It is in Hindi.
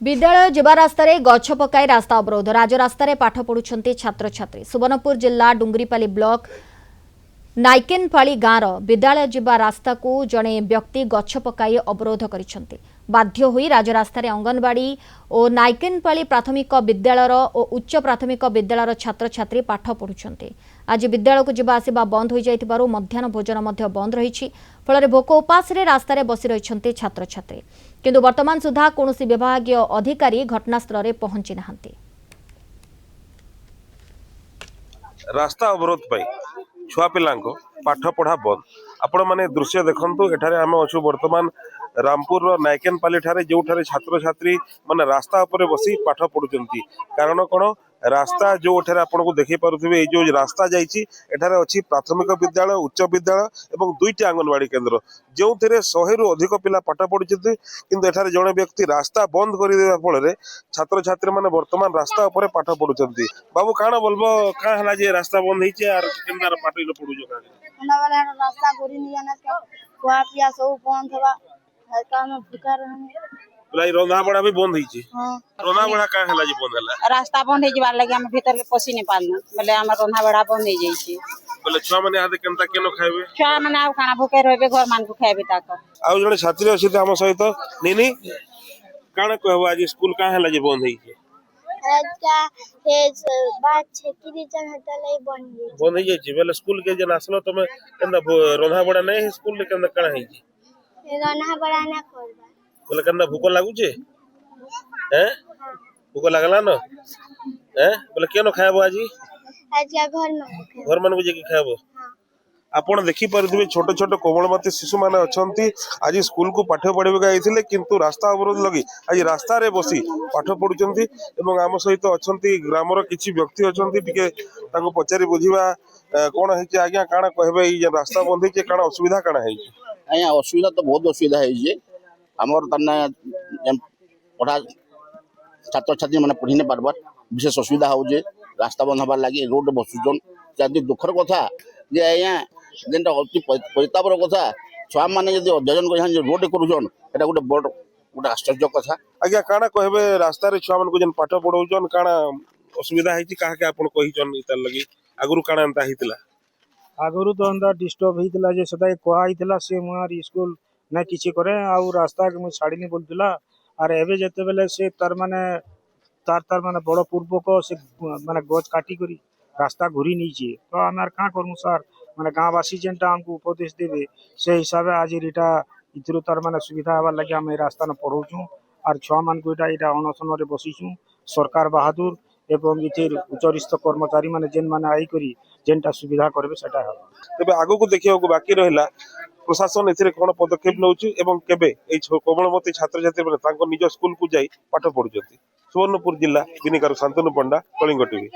विद्यालय जवा रास्तार गछ पकाई रास्ता अवरोध राजरास्तार पाठ पढ़ुंट छात्र छात्री सुवर्णपुर जिला डुंगरीपाली ब्लॉक नाइकेनपाली गाँवर विद्यालय जवा रास्ता को जड़े व्यक्ति गछ पकाई अवरोध कर बाध्य होई राजरास्तार अंगनवाड़ी और नाइकेनपाली प्राथमिक विद्यालय और उच्च प्राथमिक विद्यालय छात्र छात्री पाठ पढ़ुंट आज विद्यालय को जवा आसवा बंद हो जाइथिबारु मध्याह्न भोजन बंद रही फल भोक उपास रास्तार बसी रही छात्र छात्री किंतु वर्तमान सुधा कौन विभागीय अधिकारी घटनास्थल में पहुंची नाहंती। रास्ता अवरोध पाई छुआ पिला पाठ पढ़ा बंद आपण माने दृश्य देखंतु एठारे आम अच्छु वर्तमान रामपुर नायकेनपाली ठारे जो छात्र छात्री माने रास्ता उपरे बसी पाठ पढ़ुचंती कारण कौन रास्ता जो एठारे आपन को देखि पारुथिबे ए जो रास्ता जाईची एठारे अछि प्राथमिक विद्यालय उच्च विद्यालय एवं दुईटी आंगनवाड़ी केन्द्र जो थे 100 रु अधिक पिला पाठ पढ़ुचंती किंतु एठारे जणे व्यक्ति रास्ता बंद कर देबा फल छात्र छात्री माने वर्तमान रास्ता उपरे पाठ पढ़ुचंती। बाबू काना बोलबो का हला जे रास्ता बंद हिचे आर केनदार पाठ न पढ़ुजो का ना वाला रास्ता गोरी नहीं जाना का कुआ पिया सब बंद हवा काम भूखा रहने लाई रोना बड़ा भी बंद हिचे। हां रोना बड़ा का हला जे बंद हला रास्ता बंद हे जबार लगे हम भीतर के पसी नहीं पालना बोले हम रोना बड़ा बंद हे जाई छी बोले छुआ माने आदे केनता केनो खाइबे छुआ माने आ खाना भूखे रहबे घर मान को खाइबे ताक आउ जने छात्री अछि त हम सहित नीनी काना कहबो आज स्कूल का हला जे बंद हिचे आज का हे बात छे कि रिजन हटले बंद हे जाई बोले स्कूल के जन आसलो तमे केनता रोना बड़ा नहीं स्कूल ले केनता काना हिचे रोना बड़ा ना करबा बोले केनता भूख लागु छे हैं भूख लागला न हैं बोले केनो खाइबो आज का घर मन बुझे कि खाइबो आपण देखि पारुथिबे छोट छोट कोमलमती शिशु माने अछंती आज स्कूल को पाठ पढ़िबे आइथिले किंतु रास्ता अवरोध लगी आज रास्ता रे बसी पाठ पढ़ुचंती एवं आम सहित अछंती ग्रामर किछि व्यक्ति अछंती टिके ताको पचारि बुझिबा कोन हिचे आज्ञा काना कहबे ई रास्ता बंद हिचे काना असुविधा काना हिचे आज्ञा असुविधा तो बहुत असुविधा है आमर तन्ना पढ़ा छात्र छात्री मैंने पढ़ी नहीं पार्बार विशेष असुविधा हो रास्ता बंद हबार लगे रोड बसुचन जदि दुखर कथा जे आज्ञा जेनटा अति परितापर कथा छुआ मैंने जब अध्ययन कर रोड करुचन एटा गोटे बड़ गोटे आश्चर्य कथा आज्ञा काना कहबे रास्ता रे छुआ मन को जेन पाठ पढ़ौचन काना असुविधा हिची काहा के आपण कहिचन इतार लगी आगुरु काना एंता हितला आगुरु तो अंदर डिस्टर्ब हितला जे सदा कोहा हितला से मुआर स्कूल ना किछि करे आ रास्ता के मु छाड़ीनी बोलतिला आर एबे जते बेले से तार माने बड़ पूर्वक से माने गज काटी करी रास्ता घुरी नहीं छे तो आमार का करमु सर माने गाँववासी जेनटा हमको उपदेश देबे से हिसाब आज इटा इथरो तार माने सुविधा हवा लगे हम रास्ता न पढ़ौछु आर छुआ मान को इटा अनशन रे बसिछु सरकार बहादुर एवं इथिर उच्चरिस्थ कर्मचारी माने जेन माने आई करी जेनटा सुविधा करबे सेटा हवा तबे आगो को देखियो को बाकी रहला प्रशासन एथिरे कोन पदक्षेप नउची एवं केबे ए कोमलमती छात्र छात्री माने तांको निज स्कूल को जाई पाठ पढुचंती। सुवर्णपुर जिला बिनिकार शांतनु पंडा कलिंग टीवी।